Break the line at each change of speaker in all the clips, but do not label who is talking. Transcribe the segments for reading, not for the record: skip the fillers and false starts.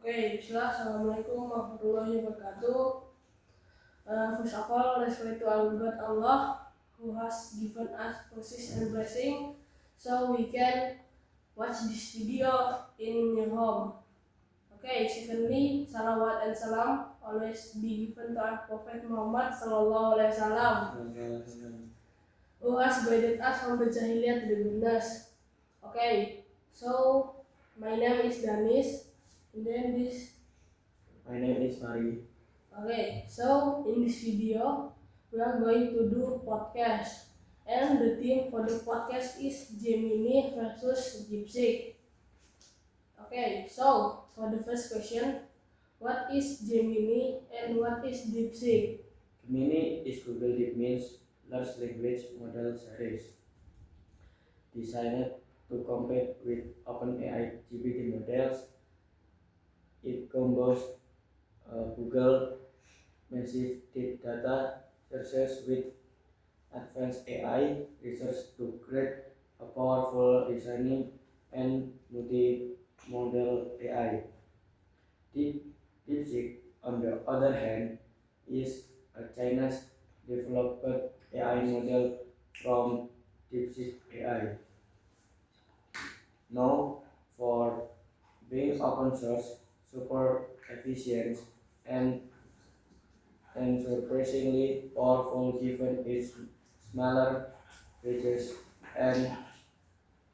Bismillah. Assalamualaikum warahmatullahi wabarakatuh. First of all, let's pray to our God Allah who has given us mercy and blessing so we can watch this video in your home. Secondly, salawat and salam always be given to our Prophet Muhammad Sallallahu Alaihi Wasallam who has guided us from the jahiliyah to the goodness. So my name is Danis, and then
My name is Mari.
So in this video, we are going to do podcast, and the theme for the podcast is Gemini versus DeepSeek. So for the first question, what is Gemini and what is DeepSeek?
Gemini is Google DeepMind's large language model series, designed to compete with OpenAI GPT models. It combines Google massive deep data searches with advanced AI research to create a powerful reasoning and multi-model AI. DeepSeek, on the other hand, is a China's developed AI model from DeepSeek AI, known for being open source, super efficient, and surprisingly powerful given its smaller reaches and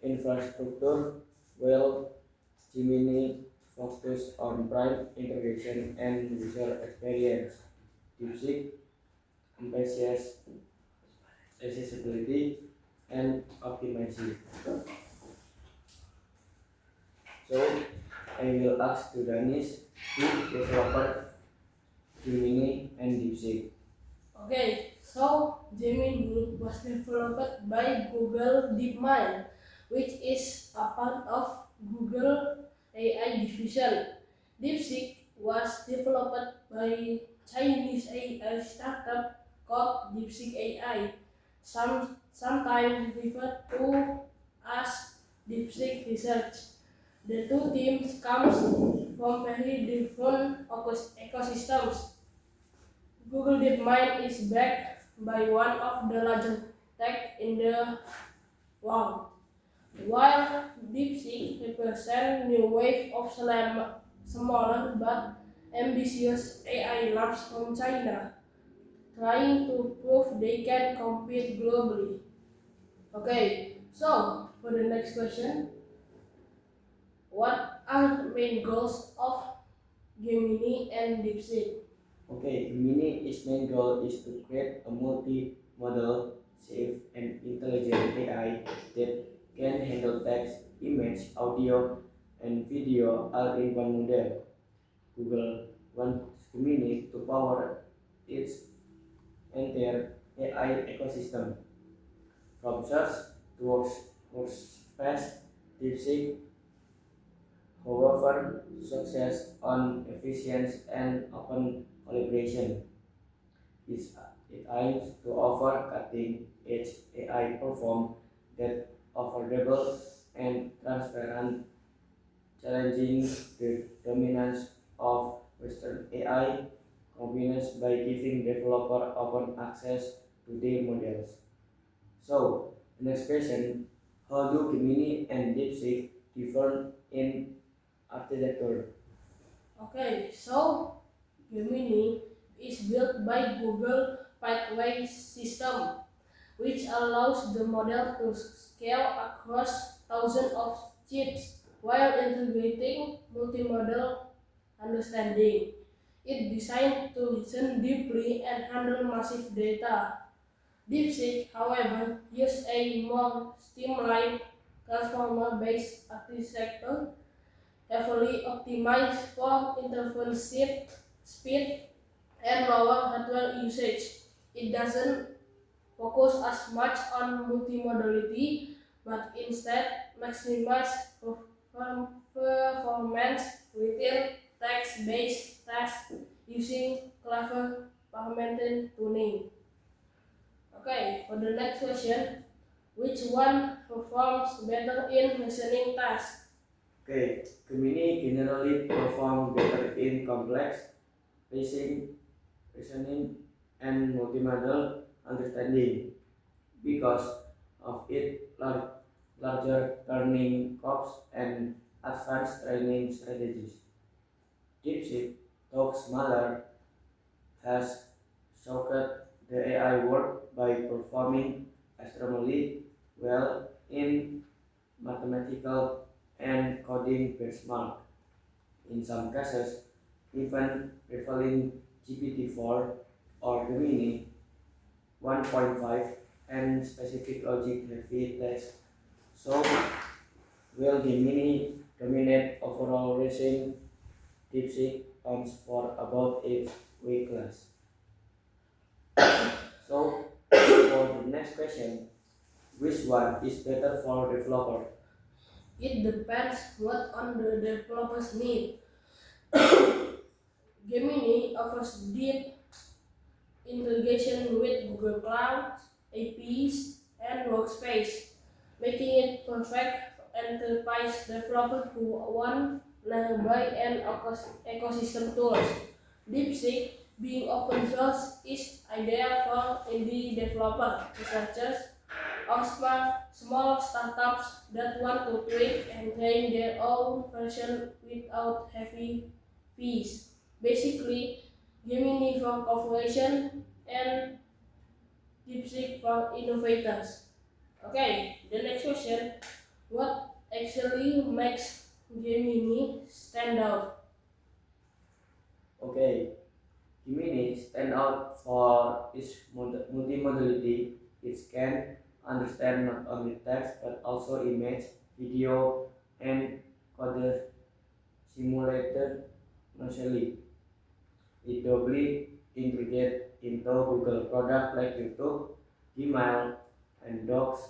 infrastructure, while Gemini focused on prime integration and user experience. DeepSeek emphasizes accessibility and optimization. So I will ask to Danis who developed Gemini and DeepSeek.
So Gemini was developed by Google DeepMind, which is a part of Google AI division. DeepSeek was developed by Chinese AI startup called DeepSeek AI, sometimes referred to as DeepSeek Research. The two teams come from very different ecosystems. Google DeepMind is backed by one of the largest tech in the world, while DeepSeek represents new wave of smaller but ambitious AI labs from China, trying to prove they can compete globally. So for the next question, what are the main goals of Gemini and DeepSeek?
Gemini's main goal is to create a multi-modal, safe, and intelligent AI that can handle text, image, audio, and video all in one model. Google wants Gemini to power its entire AI ecosystem, from search to workspace. DeepSeek, however, success on efficiency and open collaboration. It aims to offer cutting-edge AI platform that affordable and transparent, challenging the dominance of Western AI companies by giving developer open access to their models. So, the next question: how do Gemini and DeepSeek differ in architecture?
So Gemini is built by Google Pathway System, which allows the model to scale across thousands of chips while integrating multimodal understanding. It's designed to listen deeply and handle massive data. DeepSeek, however, uses a more streamlined transformer-based architecture heavily optimized for interference speed and lower hardware usage. It doesn't focus as much on multimodality, but instead maximize performance within text-based tasks using clever Parmented tuning. For the next question, which one performs better in listening tasks?
Okay, Gemini generally perform better in complex reasoning and multimodal understanding because of its larger learning curves and advanced training strategies. DeepSeek, though smaller, has shocked the AI world by performing extremely well in mathematical and coding benchmark. In some cases, even rivaling GPT-4 or Gemini 1.5 and specific logic heavy text. So, will Gemini dominate overall racing? DeepSeek counts for about 8 weight class. So, for the next question, which one is better for developer?
It depends what on the developers need. Gemini offers deep integration with Google Cloud, APIs, and Workspace, making it perfect for enterprise developers who want nearby and ecosystem tools. DeepSeek, being open source, is ideal for indie developers, researchers, or small startups that want to tweak and train their own version without heavy fees. Basically, Gemini for corporation and DeepSeek for innovators. Okay, the next question: what actually makes Gemini stand out?
Okay, Gemini stand out for its multimodality. It can understand not only text but also image, video, and code simulated noisily. It doubly integrated into Google products like YouTube, Gmail, and Docs.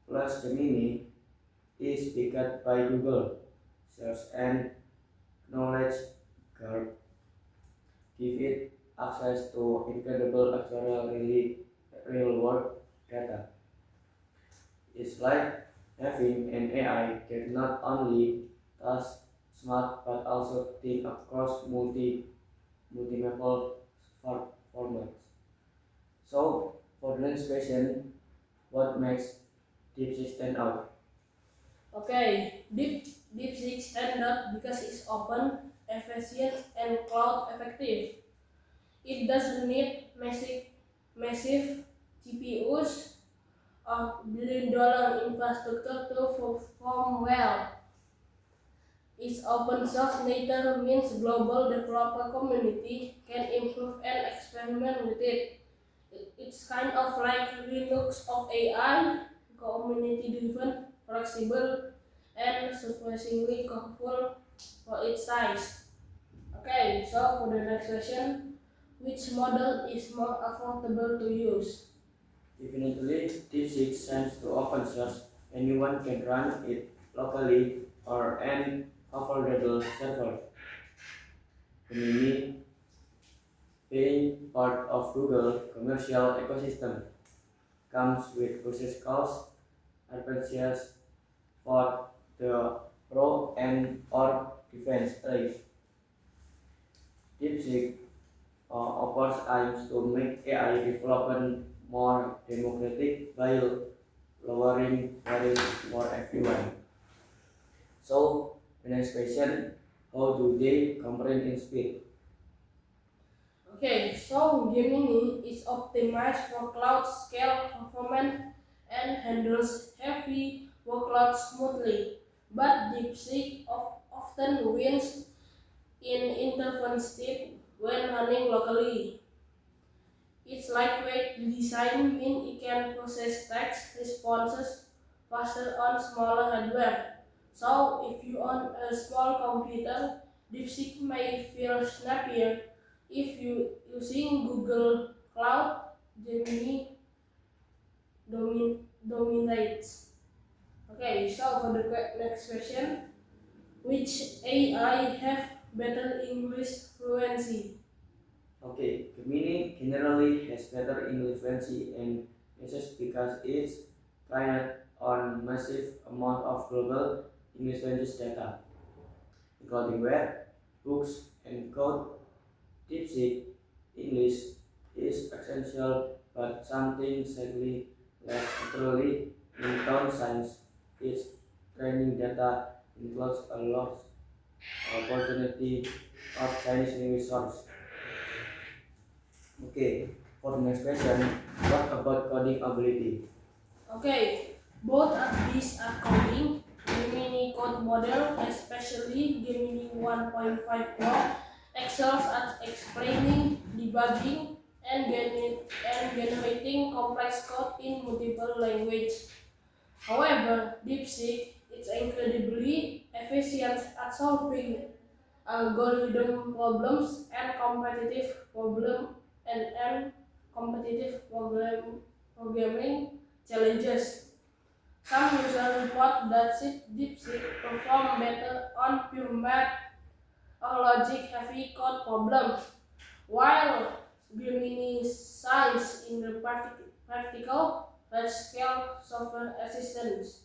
Plus, Gemini is picked by Google search and knowledge graph, give it access to incredible actual real world data. It's like having an AI that not only does smart but also think across multiple formats. So for the next question, what makes DeepSeek stand out?
Okay, DeepSeek stand out because it's open, efficient, and cloud effective. It doesn't need massive GPUs or billion-dollar infrastructure to perform well. Its open source nature means global developer community can improve and experiment with it. It's kind of like Linux of AI, community driven, flexible, and surprisingly powerful for its size. Okay, so for the next question, which model is more affordable to use?
Definitely, DeepSeek stands to open source. Anyone can run it locally or an affordable server. Gemini, being part of Google commercial ecosystem, comes with process cost advantages for the pro and or defense trade. DeepSeek offers aims to make AI development more democratic while lowering barriers for everyone. So the next question, how do they compare in speed?
Okay, so Gemini is optimized for cloud scale performance and handles heavy workloads smoothly, but DeepSeek often wins in interval state when running locally. Its lightweight design means it can process text responses faster on smaller hardware. So, if you own a small computer, DeepSeek may feel snappier. If you using Google Cloud, Gemini dominates. Okay, so for the next question, which AI have better English fluency?
Okay, Gemini generally has better English fluency and uses because it's trained on massive amount of global English language data. including web, books, and code. DeepSeek English is essential, but something sadly less thoroughly in tone science. Its training data includes a large opportunity of Chinese language source. Okay, for the next question, what about coding ability?
Okay, both of these are coding. Gemini code model, especially Gemini 1.5 Pro, excels at explaining, debugging, and generating complex code in multiple languages. However, DeepSeek is incredibly efficient at solving algorithm problems and competitive programming challenges. Some users report that DeepSeek perform better on pure math or logic-heavy code problems, while Gemini shines in the practical large-scale software assistance.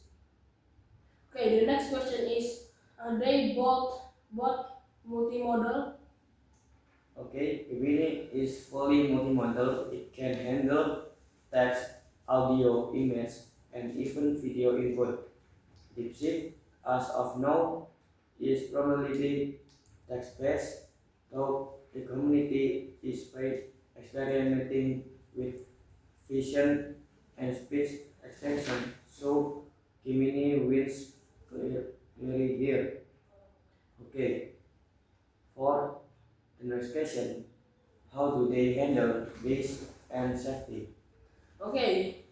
Okay, the next question is: are they both multimodal?
Okay, Gemini is fully multimodal. It can handle text, audio, image, and even video input. DeepSeek, as of now, is primarily text-based, though the community is experimenting with vision and speech extension, so Gemini wins clearly here. Okay, for the next question, how do they handle risk and safety?
Okay,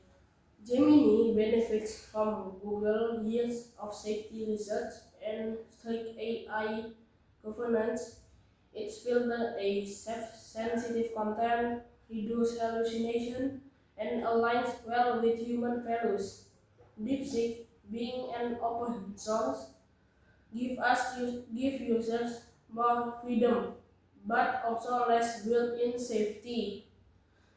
Gemini benefits from Google years of safety research and strict AI governance. It's filtered a sensitive content, reduce hallucination, and aligns well with human values. DeepSeek, being an open source, give users more freedom, but also less built-in safety.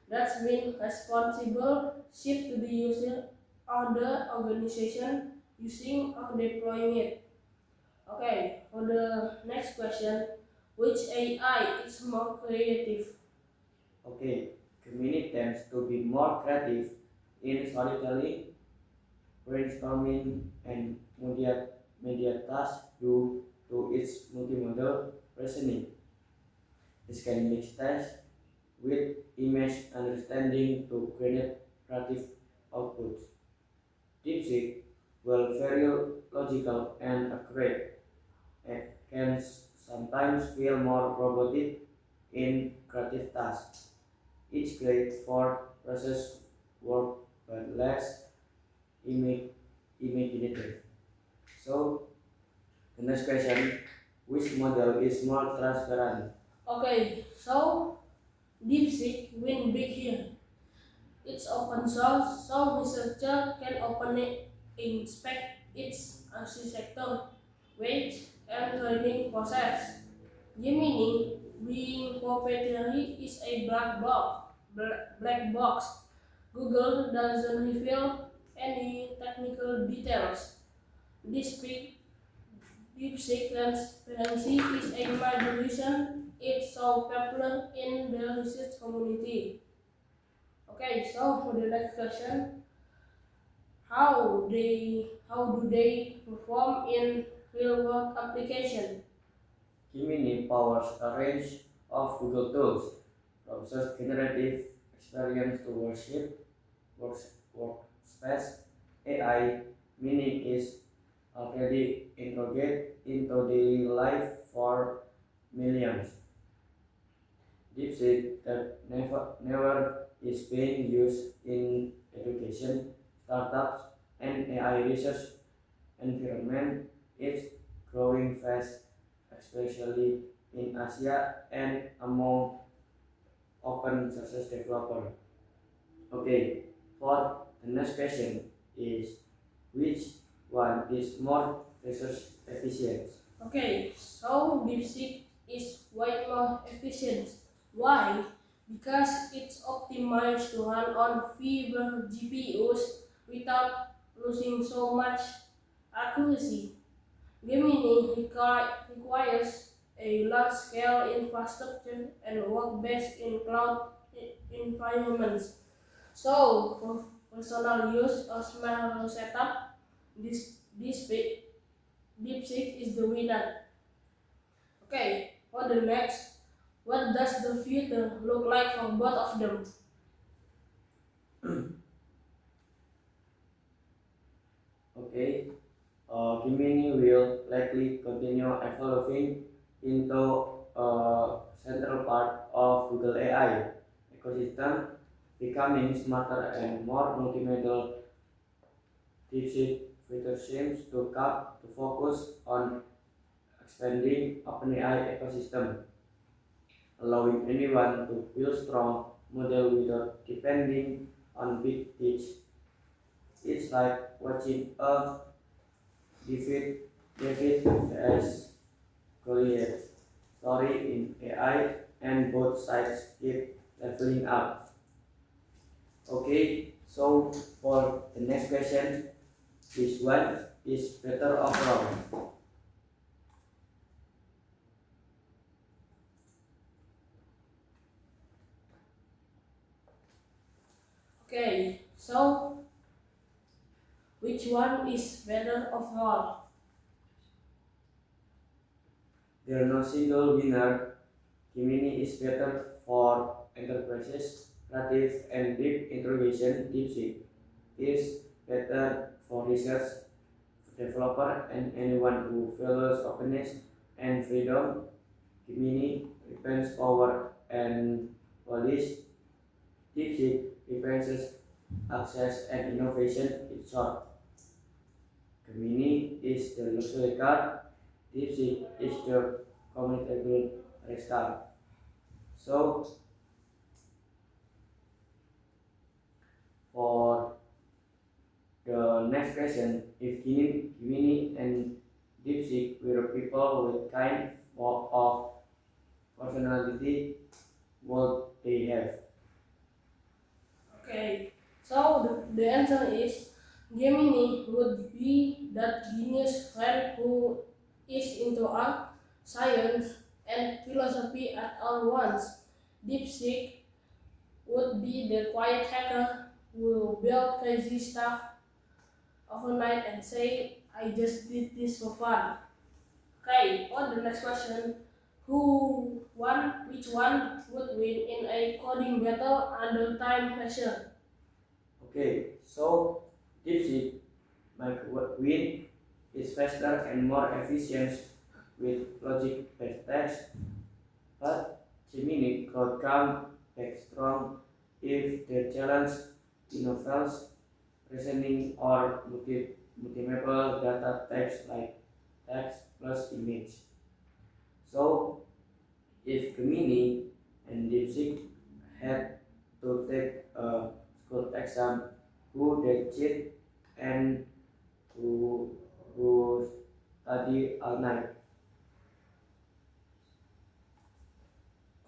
That's mean responsible shift to the user or the organization using or deploying it. Okay, for the next question, which AI is more creative?
Okay, Gemini tends to be more creative in storytelling, brainstorming, and media tasks due to its multimodal reasoning. This can mix text with image understanding to create creative outputs. DeepSeek, while very logical and accurate, it can sometimes feel more robotic in creative tasks. It's great for process work but less ima- imaginative. So, the next question, which model is more transparent?
Okay, so DeepSeek win big here. It's open source, so researcher can openly inspect its architecture, weight, and training process. Gemini, being proprietary, is a black box. Google doesn't reveal any technical details. Despite DeepSeek transparency is a major reason it's so popular in the research community. Okay, so for the next question, how do they perform in real world application?
Gemini powers a range of Google tools, from search generative experience to workspace AI. Mini is already integrated into daily life for millions. DeepSeek that never is being used in education, startups, and AI research environment. It's growing fast, especially in Asia and among open source developers. Okay, for the next question is which one is more resource efficient?
Okay, so DeepSeek is way more efficient. Why? Because it's optimized to run on fewer GPUs without losing so much accuracy. Gemini requires a large-scale infrastructure and work based in cloud environments. So, for personal use or small setup, DeepSeek is the winner. Okay, for the next, what does the future look like for both of them?
Okay, Gemini will likely continue evolving into a central part of Google AI ecosystem, becoming smarter and more multimodal. DeepSeek further seems to focus on expanding OpenAI ecosystem, allowing anyone to build strong model without depending on big teach. It's like watching a David David vs Goliath story in AI, and both sides keep leveling up. Okay, so for the next question, which one is better overall?
Okay, so which one is better overall?
There is no single winner. Gemini is better for enterprises, creative and deep interrogation. DeepSeek is better for research, developer, and anyone who values openness and freedom. Gemini depends power and polish. DeepSeek depends access and innovation. In short, Gemini is the luxury car. DeepSeek is the comfortable race car. So for the next question, if Gemini and DeepSeek were people with kind of personality, what they have?
Okay, so the answer is Gemini would be that genius friend who is into art, science, and philosophy at all once. DeepSeek would be the quiet hacker who build crazy stuff overnight and say, I just did this for fun. Okay, on the next question, which one would win in a coding battle under time pressure?
Okay, so DeepSeek might win is faster and more efficient with logic-based text, but Gemini could come back strong if the challenge involves reasoning or multiple data types like text plus image. So, if Gemini and DeepSeek had to take a school exam, who they cheat and who who study all night?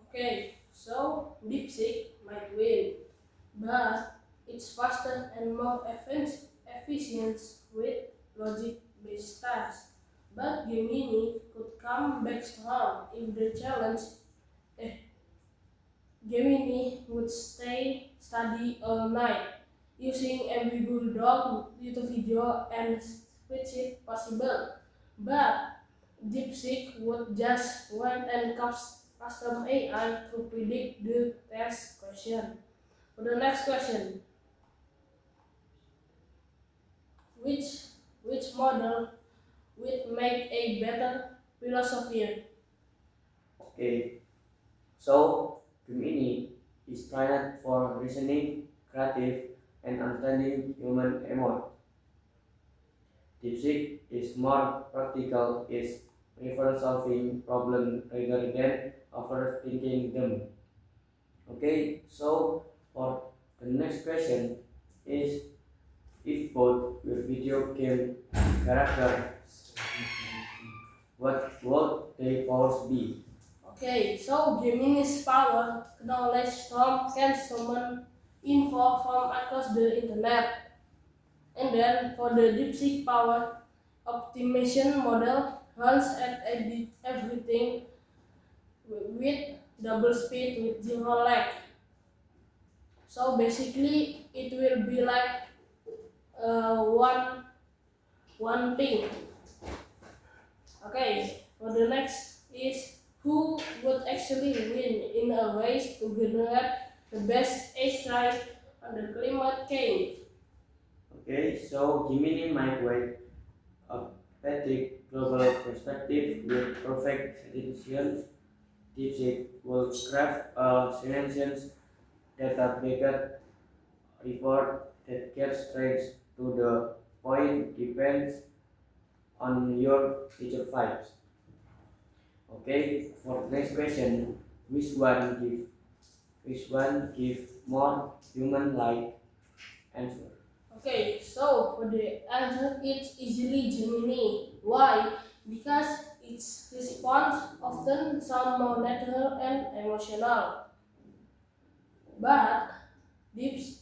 Okay, so DeepSeek might win, but it's faster and more efficient with logic-based tasks. But Gemini could come back strong if the challenge. eh, Gemini would study all night, using every bulldog, YouTube video, and spreadsheet possible. But DeepSeek would just write and custom AI to predict the test question. For the next question, which which model would make a better philosopher?
Okay, so Gemini is trained for reasoning, creative, and understanding human emotion. DeepSeek is more practical, is prefer solving problems rather than overthinking them. Okay, so for the next question is, if both your video game characters, what would their powers be?
Okay, so Gemini's power knowledge storm can summon info from across the internet. And then for the DeepSeek power, optimization model runs at everything with double speed with zero lag. So basically, it will be like one thing. Okay, for the next is who would actually win in a race to generate the best AI on the climate change.
Okay, so Gemini might wait a pathetic global perspective with perfect solutions. DeepSeek will craft a sentence data-backed report that gets straight to the point depends on your teacher vibes. Okay, for the next question, which one give which one give more human-like answer?
Okay, so for the answer, it's easily Gemini. Why? Because its response often sound more natural and emotional. But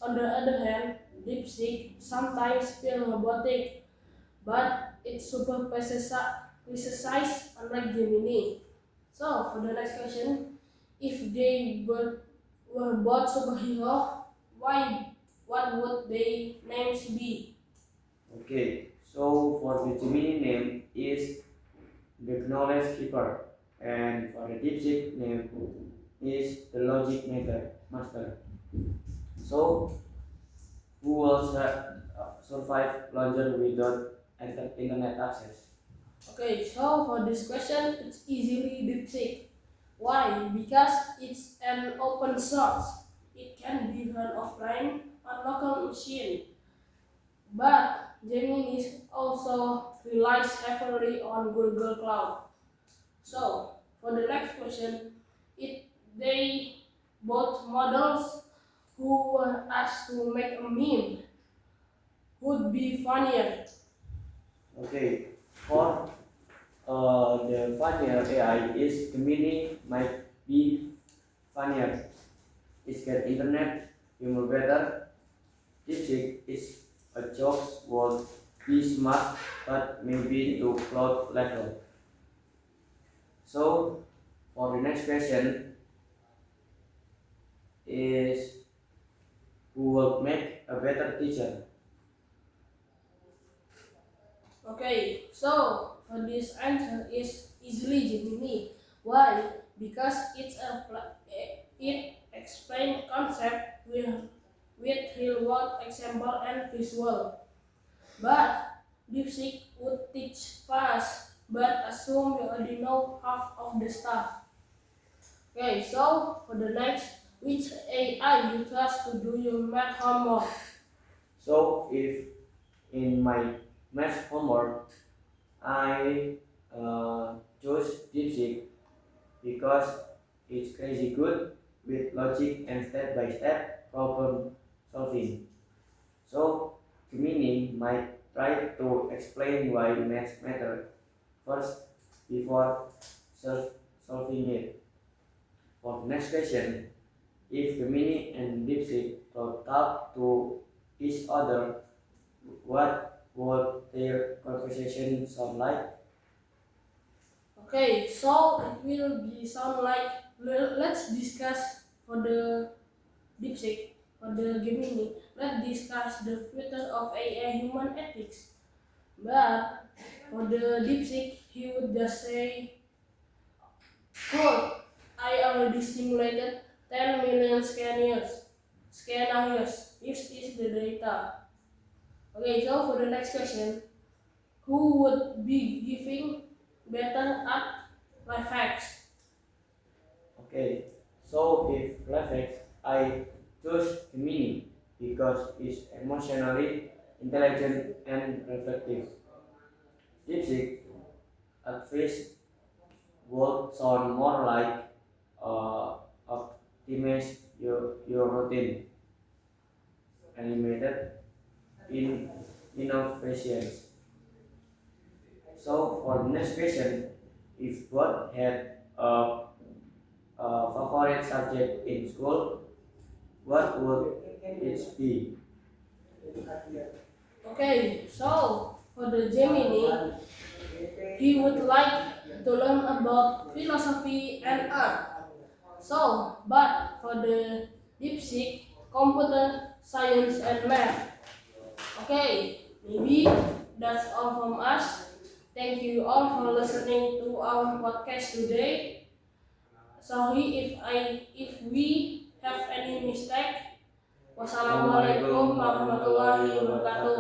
on the other hand, DeepSeek sometimes feel robotic, but it's super precise unlike Gemini. So for the next question, if they were both superhero, why? What would their names be?
Okay, so for the Gemini name is the knowledge keeper, and for the DeepSeek name is the logic master. So who will survive longer without internet access?
Okay, so for this question, it's easily DeepSeek. Why? Because it's an open source. It can be run offline on local machine. But Gemini also relies heavily on Google Cloud. So for the next question, it they both models who were asked to make a meme would be funnier.
Okay, for the funnier AI is Gemini might be funnier. It get internet humor better. DeepSeek is a jokes won't be smart but maybe to cloud level. So for the next question is who will make a better teacher?
Okay, so for this answer is easily Gemini. Why? Because it explains concept with real world example and visual. But DeepSeek would teach fast, but assume you already know half of the stuff. Okay, so for the next, which AI you trust to do your math homework?
So if in my math homework I choose DeepSeek because it's crazy good with logic and step-by-step problem solving. So Gemini might try to explain why maths matter first before solving it. For the next question, if Gemini and DeepSeek could talk to each other, what would their conversation sound like?
Okay, so it will be sound like let's discuss for the DeepSeek for the Gemini. Let's discuss the future of AI human ethics. But for the DeepSeek, he would just say, "Cool, I already simulated 10 million scenarios. This is the data." Okay, so for the next question, who would be giving better at life hacks?
Okay, so if reflex, I choose Gemini because it's emotionally intelligent and reflective. DeepSeek at first would sound more like optimize your routine, animated in innovations. So for the next question, if both had a favorite subject in school, what would it be?
Okay, so For the Gemini, he would like to learn about philosophy and art. So, but for the DeepSeek, computer science and math. Okay, maybe that's all from us. Thank you all for listening to our podcast today. Sorry if we have any mistake. Wassalamualaikum warahmatullahi wabarakatuh.